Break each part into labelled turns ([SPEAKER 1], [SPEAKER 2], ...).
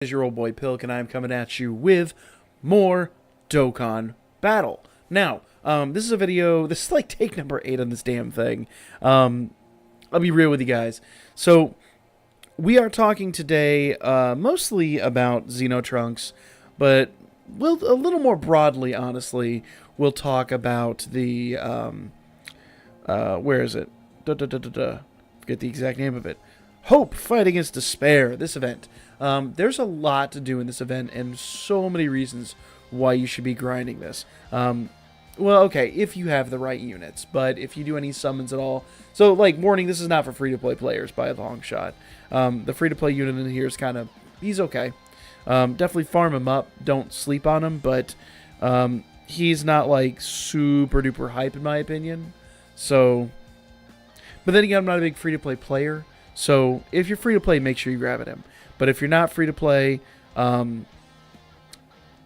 [SPEAKER 1] Is your old boy Pilk, and I'm coming at you with more Dokkan Battle. Now, this is a video, this is like take number 8 on this damn thing. I'll be real with you guys. So, we are talking today mostly about Xeno Trunks, but a little more broadly, honestly, we'll talk about the, where is it? Forget the exact name of it. Hope Fight Against Despair, this event. There's a lot to do in this event and so many reasons why you should be grinding this. Well, okay, if you have the right units, but if you do any summons at all. So, like, warning, this is not for free-to-play players by a long shot. The free-to-play unit in here is kind of, he's okay. Definitely farm him up, don't sleep on him, but he's not, like, super-duper hype in my opinion. So, but then again, I'm not a big free-to-play player. So, if you're free-to-play, make sure you grab at him. But if you're not free-to-play,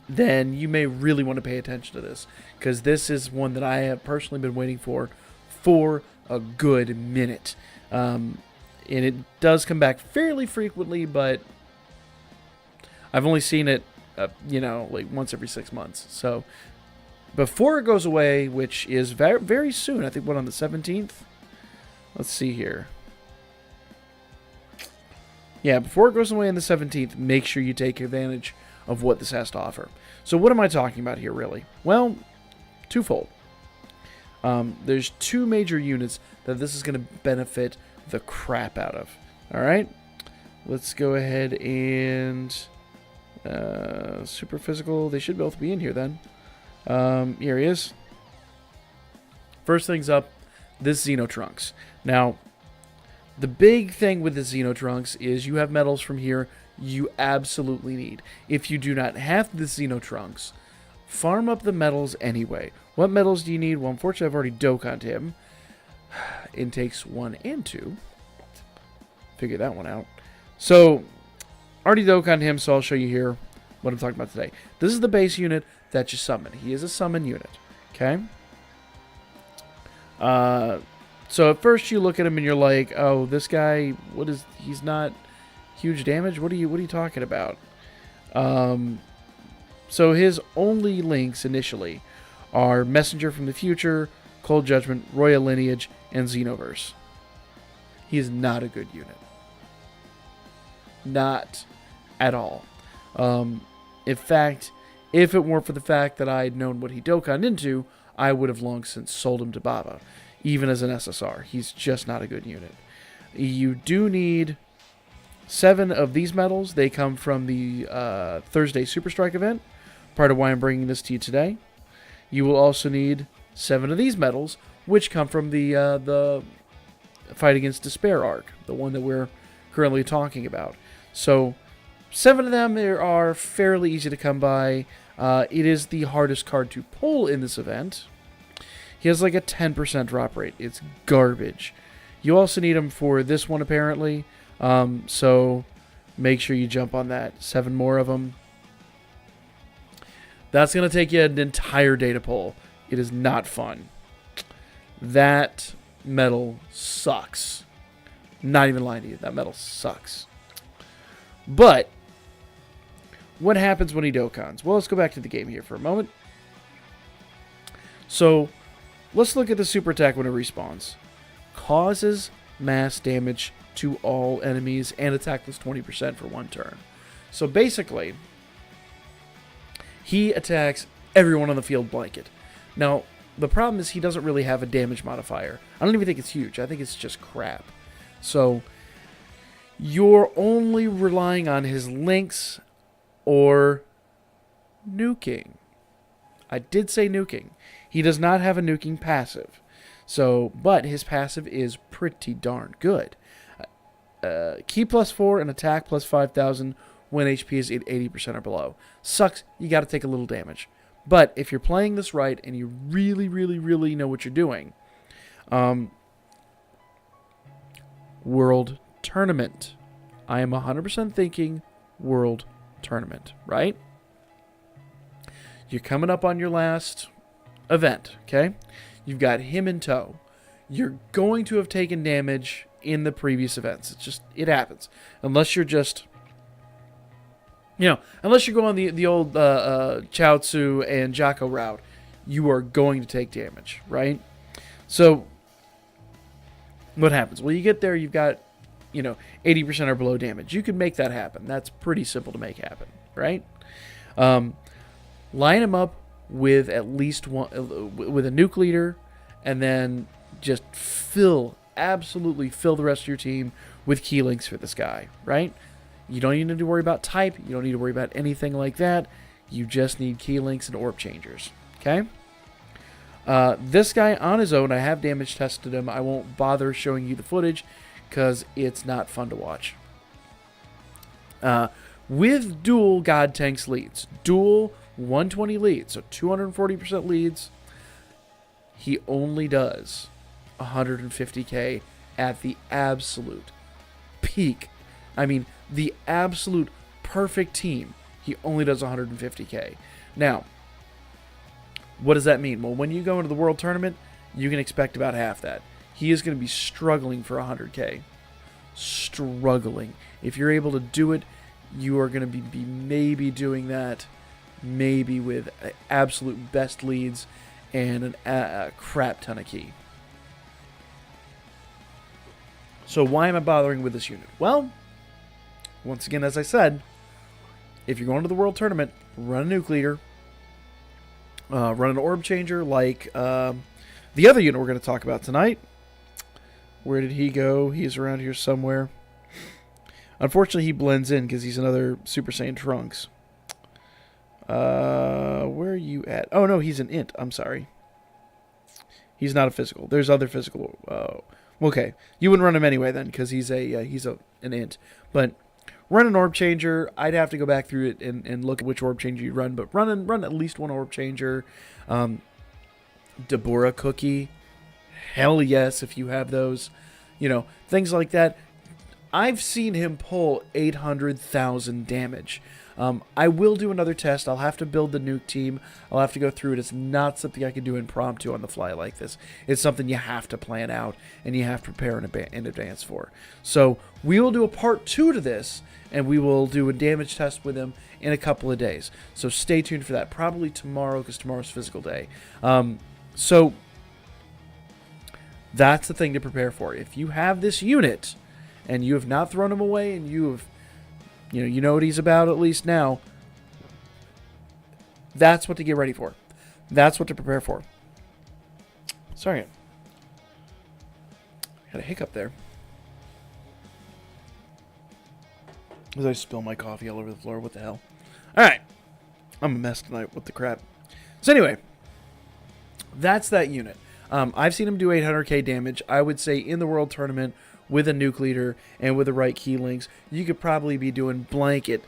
[SPEAKER 1] then you may really want to pay attention to this. Because this is one that I have personally been waiting for a good minute. And it does come back fairly frequently, but I've only seen it, like once every 6 months. So, before it goes away, which is very, very soon, I think, on the 17th? Let's see here. Yeah, before it goes away on the 17th, make sure you take advantage of what this has to offer. So what am I talking about here, really? Well, twofold. There's two major units that this is going to benefit the crap out of. Alright? Let's go ahead and... super physical. They should both be in here, then. Here he is. First things up, this Xeno Trunks. Now... the big thing with the Xeno Trunks is you have medals from here you absolutely need. If you do not have the Xeno Trunks, farm up the medals anyway. What medals do you need? Well, unfortunately, I've already Dokkaned him. Intakes 1 and 2. Figure that one out. So, already Dokkaned him, so I'll show you here what I'm talking about today. This is the base unit that you summon. He is a summon unit. Okay? So at first you look at him and you're like, oh, this guy, he's not huge damage? What are you talking about? So his only links initially are Messenger from the Future, Cold Judgment, Royal Lineage, and Xenoverse. He is not a good unit. Not at all. In fact, if it weren't for the fact that I'd known what he Dokkaned into, I would have long since sold him to Baba. Even as an SSR, he's just not a good unit. You do need 7 of these medals. They come from the Thursday Super Strike event, part of why I'm bringing this to you today. You will also need 7 of these medals, which come from the Fight Against Despair arc, the one that we're currently talking about. So, 7 of them are fairly easy to come by. It is the hardest card to pull in this event. He has like a 10% drop rate. It's garbage. You also need him for this one, apparently. So make sure you jump on that. 7 more of them. That's going to take you an entire day to pull. It is not fun. That medal sucks. Not even lying to you. That medal sucks. But what happens when he Dokkans? Well, let's go back to the game here for a moment. So... let's look at the super attack when it respawns. Causes mass damage to all enemies and attack plus 20% for 1 turn. So basically, he attacks everyone on the field blanket. Now, the problem is he doesn't really have a damage modifier. I don't even think it's huge. I think it's just crap. So, you're only relying on his links or nuking. I did say nuking. He does not have a nuking passive. So, but his passive is pretty darn good. Key plus 4 and attack plus 5,000 when HP is at 80% or below. Sucks, you got to take a little damage. But if you're playing this right and you really, really, really know what you're doing, World Tournament. I am 100% thinking World Tournament, right? You're coming up on your last event, okay? You've got him in tow. You're going to have taken damage in the previous events. It happens. Unless you're just Unless you go on the old Chaozu and Jocko route, you are going to take damage, right? So, what happens? Well, you get there, you've got, 80% or below damage. You can make that happen. That's pretty simple to make happen, right? Line them up with at least one, with a nuke leader, and then just absolutely fill the rest of your team with key links for this guy, right? You don't even need to worry about type. You don't need to worry about anything like that. You just need key links and orb changers, okay? This guy on his own, I have damage tested him. I won't bother showing you the footage because it's not fun to watch. With dual God Tanks leads, dual 120 leads, so 240% leads, he only does 150k at the absolute peak. I mean, the absolute perfect team, he only does 150k. Now, what does that mean? Well, when you go into the World Tournament, you can expect about half that. He is going to be struggling for 100k. Struggling. If you're able to do it, you are going to be maybe doing that maybe with absolute best leads and a crap ton of key. So why am I bothering with this unit? Well, once again, as I said, if you're going to the World Tournament, run a nuke leader, run an orb changer like the other unit we're going to talk about tonight. Where did he go? He's around here somewhere. Unfortunately, he blends in because he's another Super Saiyan Trunks. Where are you at? Oh, no, he's an int. I'm sorry. He's not a physical. There's other physical. Okay, you wouldn't run him anyway then because he's an int. But run an orb changer. I'd have to go back through it and look at which orb changer you run. But run at least one orb changer. Deborah cookie. Hell yes, if you have those. Things like that. I've seen him pull 800,000 damage. I will do another test. I'll have to build the nuke team. I'll have to go through it. It's not something I can do impromptu on the fly like this. It's something you have to plan out and you have to prepare in advance for. So we will do a part 2 to this, and we will do a damage test with him in a couple of days. So stay tuned for that. Probably tomorrow because tomorrow's physical day. So that's the thing to prepare for. If you have this unit and you have not thrown him away and you know what he's about at least now, that's what to get ready for. That's what to prepare for. Sorry. I had a hiccup there. As I spill my coffee all over the floor. What the hell? Alright. I'm a mess tonight. What the crap? So anyway, that's that unit. I've seen him do 800k damage. I would say in the World Tournament with a nuke leader and with the right key links, you could probably be doing blanket,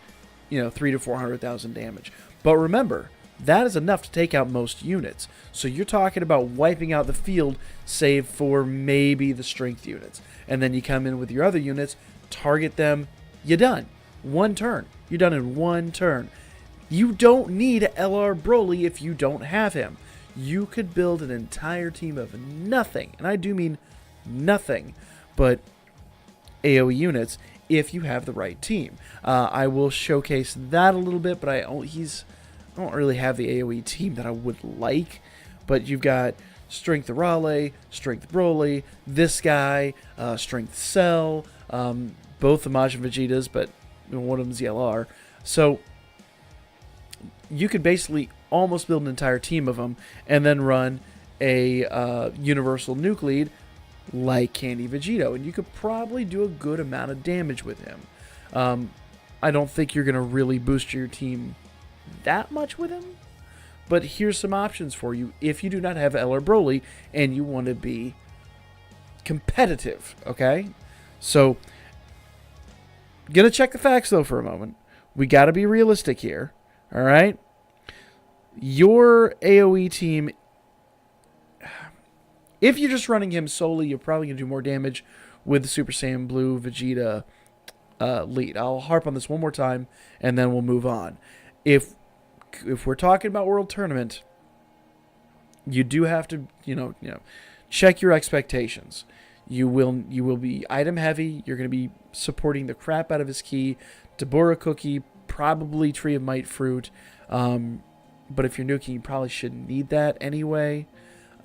[SPEAKER 1] 300,000 to 400,000 damage. But remember, that is enough to take out most units. So you're talking about wiping out the field, save for maybe the strength units. And then you come in with your other units, target them, you're done. One turn. You're done in one turn. You don't need LR Broly if you don't have him. You could build an entire team of nothing, and I do mean nothing, but AoE units if you have the right team. I will showcase that a little bit, but I don't really have the AoE team that I would like. But you've got Strength Raleigh, Strength Broly, this guy, Strength Cell, both the Majin Vegetas, but one of them's the LR. So you could basically almost build an entire team of them and then run a universal nuke lead like Candy Vegito, and you could probably do a good amount of damage with him. I don't think you're going to really boost your team that much with him, but here's some options for you if you do not have LR Broly and you want to be competitive, okay? So, gonna check the facts though for a moment. We got to be realistic here, all right? Your AoE team, if you're just running him solely, you're probably going to do more damage with the Super Saiyan Blue Vegeta lead. I'll harp on this one more time, and then we'll move on. If we're talking about World Tournament, you do have to, check your expectations. You will be item heavy. You're going to be supporting the crap out of his key. Deborah Cookie, probably Tree of Might fruit. But if you're nuking, you probably shouldn't need that anyway.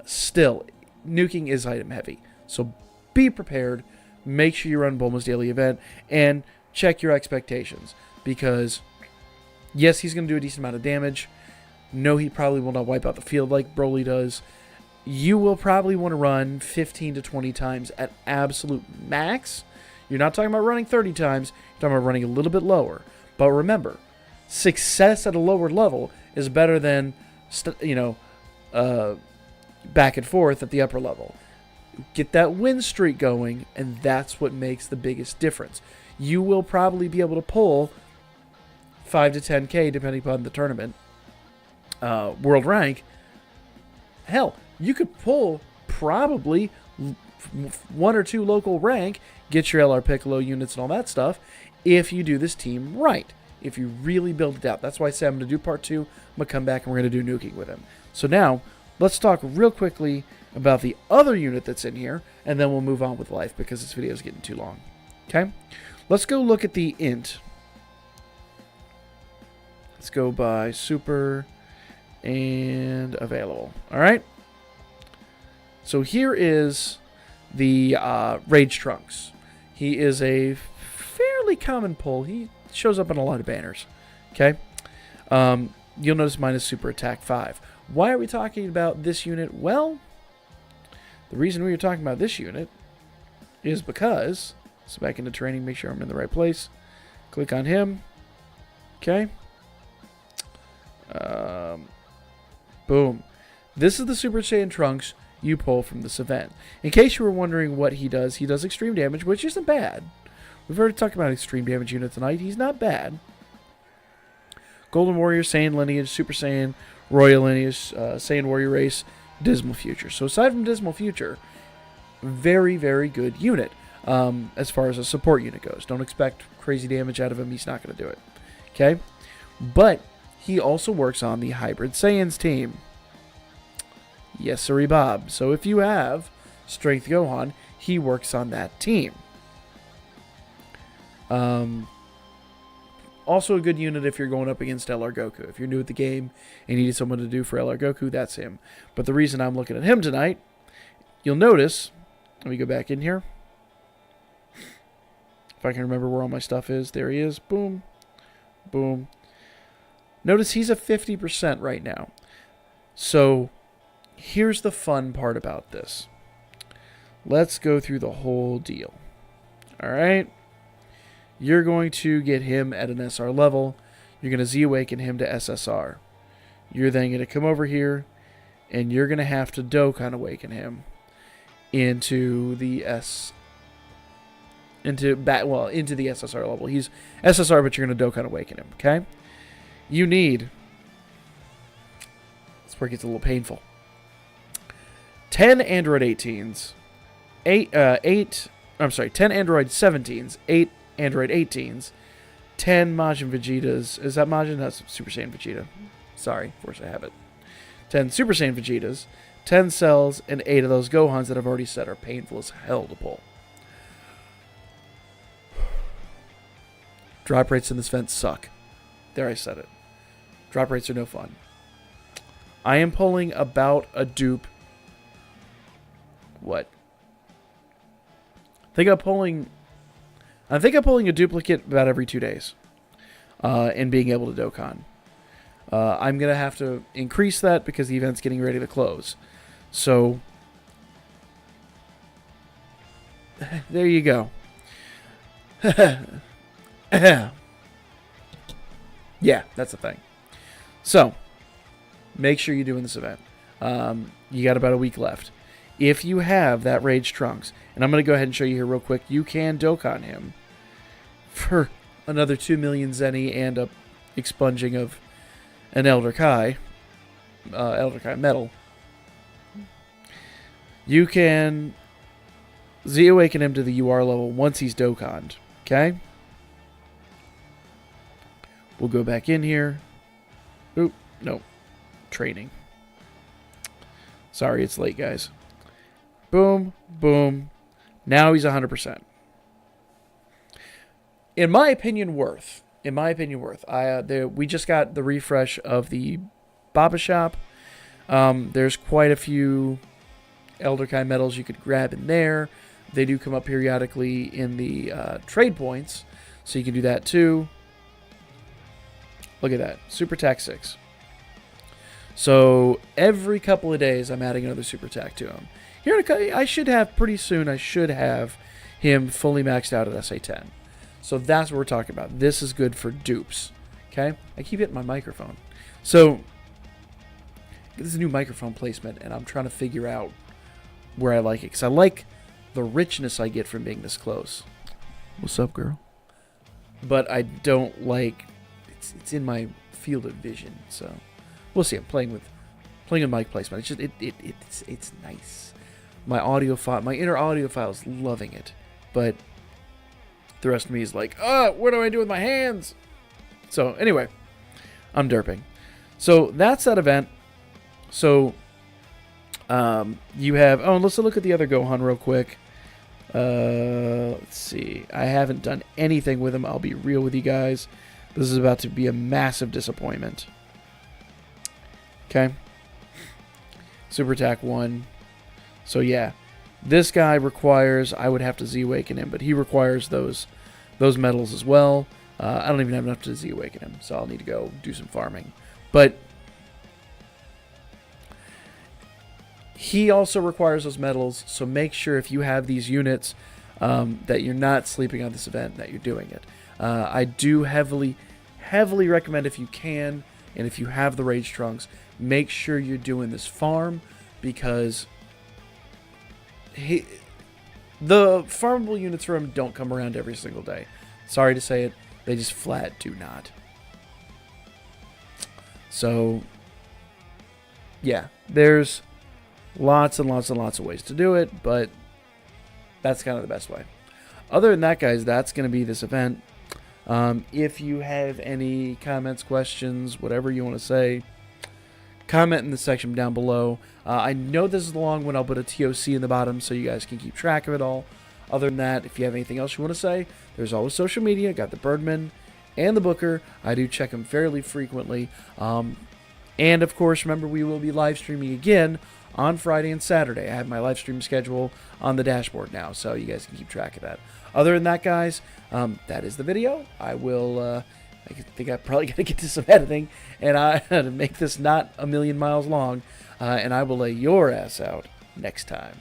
[SPEAKER 1] Still, nuking is item heavy. So be prepared. Make sure you run Bulma's daily event. And check your expectations. Because, yes, he's going to do a decent amount of damage. No, he probably will not wipe out the field like Broly does. You will probably want to run 15 to 20 times at absolute max. You're not talking about running 30 times. You're talking about running a little bit lower. But remember, success at a lower level is better than, back and forth at the upper level. Get that win streak going, and that's what makes the biggest difference. You will probably be able to pull 5 to 10K, depending upon the tournament, world rank. Hell, you could pull probably 1 or 2 local rank, get your LR Piccolo units and all that stuff, if you do this team right. If you really build it out. That's why I say I'm going to do part 2. I'm going to come back and we're going to do nuking with him. So now, let's talk real quickly about the other unit that's in here, and then we'll move on with life because this video is getting too long. Okay? Let's go look at the int. Let's go by super and available. Alright? So here is the Rage Trunks. He is a fairly common pull. He shows up in a lot of banners. Okay? You'll notice mine is super attack 5. Why are we talking about this unit? Well, the reason we are talking about this unit is because, so back into training, make sure I'm in the right place. Click on him. Okay. Boom. This is the Super Saiyan Trunks you pull from this event. In case you were wondering what he does extreme damage, which isn't bad. We've already talked about extreme damage unit tonight. He's not bad. Golden Warrior, Saiyan lineage, Super Saiyan, Royal lineage, Saiyan warrior race, Dismal Future. So aside from Dismal Future, very, very good unit as far as a support unit goes. Don't expect crazy damage out of him. He's not going to do it. Okay? But he also works on the Hybrid Saiyans team. Yes, sirree, Bob. So if you have Strength Gohan, he works on that team. Also a good unit if you're going up against LR Goku. If you're new at the game and you need someone to do for LR Goku, that's him. But the reason I'm looking at him tonight, you'll notice, let me go back in here. If I can remember where all my stuff is. There he is. Boom. Boom. Notice he's at 50% right now. So here's the fun part about this. Let's go through the whole deal. All right. You're going to get him at an SR level. You're going to Z-Awaken him to SSR. You're then going to come over here, and you're going to have to Dokkan Awaken him into the into the SSR level. He's SSR, but you're going to Dokkan Awaken him, okay? You need, that's where it gets a little painful, 10 Android 18s, 10 Android 17s, 8 Android 18s, 10 Majin Vegetas. Is that Majin? That's Super Saiyan Vegeta. Sorry, of course I have it. 10 Super Saiyan Vegetas, 10 Cells, and 8 of those Gohans that I've already said are painful as hell to pull. Drop rates in this vent suck. There, I said it. Drop rates are no fun. I am pulling about a dupe. What? I think I'm pulling a duplicate about every 2 days. And being able to Dokkan. I'm going to have to increase that because the event's getting ready to close. So, there you go. Yeah, that's the thing. So, make sure you're doing this event. You got about a week left. If you have that Rage Trunks, and I'm going to go ahead and show you here real quick, you can Dokkan him for another 2 million Zenny and a expunging of an Elder Kai medal. You can Z-Awaken him to the UR level once he's Dokkanned. Okay? We'll go back in here. Oop, no. Training. Sorry, it's late, guys. Boom, boom. Now he's 100%. In my opinion, worth. in my opinion, worth. We just got the refresh of the Baba Shop. There's quite a few Elder Kai medals you could grab in there. They do come up periodically in the trade points, so you can do that too. Look at that, Super Tack 6. So every couple of days, I'm adding another Super Tack to him. Here, I should have pretty soon. I should have him fully maxed out at SA10. So that's what we're talking about. This is good for dupes. Okay, I keep hitting my microphone. So this is a new microphone placement, and I'm trying to figure out where I like it, because I like the richness I get from being this close. What's up, girl? But I don't like it's in my field of vision, so we'll see. I'm playing with mic placement. It's just it's nice. My inner audiophile is loving it, but the rest of me is like, what do I do with my hands? So anyway, I'm derping. So that's that event. So you have, let's look at the other Gohan real quick. Let's see. I haven't done anything with him. I'll be real with you guys. This is about to be a massive disappointment. Okay. Super Attack 1. So yeah, this guy requires, I would have to Z-Awaken him, but he requires those medals as well. I don't even have enough to Z-Awaken him, so I'll need to go do some farming. But he also requires those medals, so make sure if you have these units that you're not sleeping on this event, that you're doing it. I do heavily recommend, if you can, and if you have the Rage Trunks, make sure you're doing this farm, because the farmable units for him don't come around every single day. Sorry to say it, they just flat do not. So, yeah, there's lots and lots and lots of ways to do it, but that's kind of the best way. Other than that, guys, that's going to be this event. If you have any comments, questions, whatever you want to say, comment in the section down below. I know this is a long one. I'll put a TOC in the bottom so you guys can keep track of it all. Other than that, if you have anything else you want to say, there's always social media. Got the Birdman and the Booker. I do check them fairly frequently. And, of course, remember, we will be live streaming again on Friday and Saturday. I have my live stream schedule on the dashboard now, so you guys can keep track of that. Other than that, guys, that is the video. I will, I think I probably got to get to some editing and to make this not a million miles long, and I will lay your ass out next time.